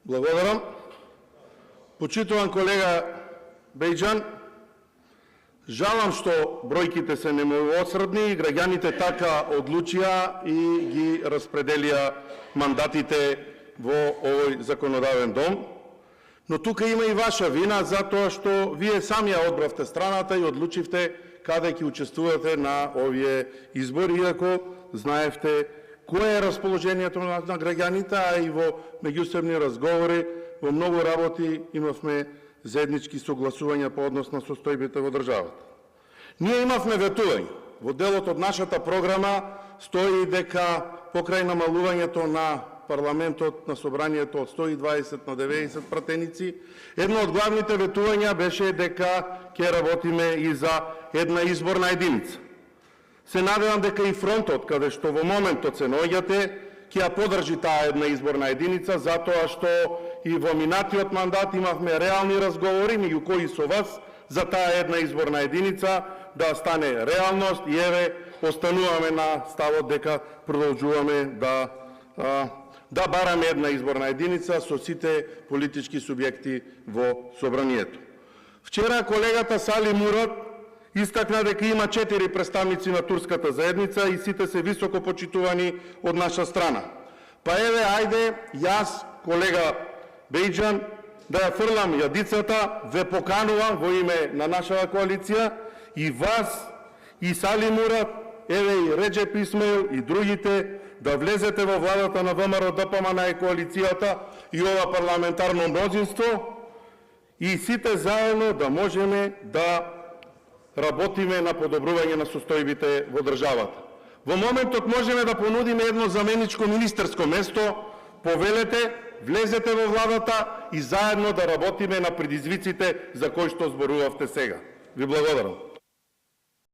Благодарам. Почитуван колега Бејџан, жалам што бројките се немилосредни и граѓаните така одлучија и ги распределија мандатите во овој законодавен дом. Но тука има и ваша вина, затоа што вие сами ја одбравте страната и одлучивте каде ќе учествувате на овие избори, иако знаевте кое е расположението на граѓаните, а и во меѓусебни разговори, во многу работи имавме заеднички согласувања по однос на состојбите во државата. Ние имавме ветување. Во делот од нашата програма стои дека покрај намалувањето на парламентот, на собранието од 120 на 90 пратеници, едно од главните ветувања беше дека ќе работиме и за една изборна единица. Се надевам дека и фронтот, каде што во моментот се наоѓате, ќе ја подржи таа една изборна единица, затоа што и во минатиот мандат имавме реални разговори, меѓу кои со вас, за таа една изборна единица да стане реалност и еве остануваме на ставот дека продолжуваме да бараме една изборна единица со сите политички субјекти во собранието. Вчера колегата Сали Мурат истакна дека има 4 представници на турската заедница и сите се високо почитувани од наша страна. Па еве, ајде, јас, колега Бејџан, да ја фрлам јадицата, ве поканувам во име на нашата коалиција и вас, и Сали Мурат, еве и Реджеп Исмаил и другите, да влезете во владата на ВМРО ДПМН и коалицијата и ова парламентарно мнозинство и сите заедно да можеме да работиме на подобрување на состојбите во државата. Во моментот можеме да понудиме едно заменичко министерско место, повелете, влезете во владата и заедно да работиме на предизвиците за кои што зборувавте сега. Ви благодарам.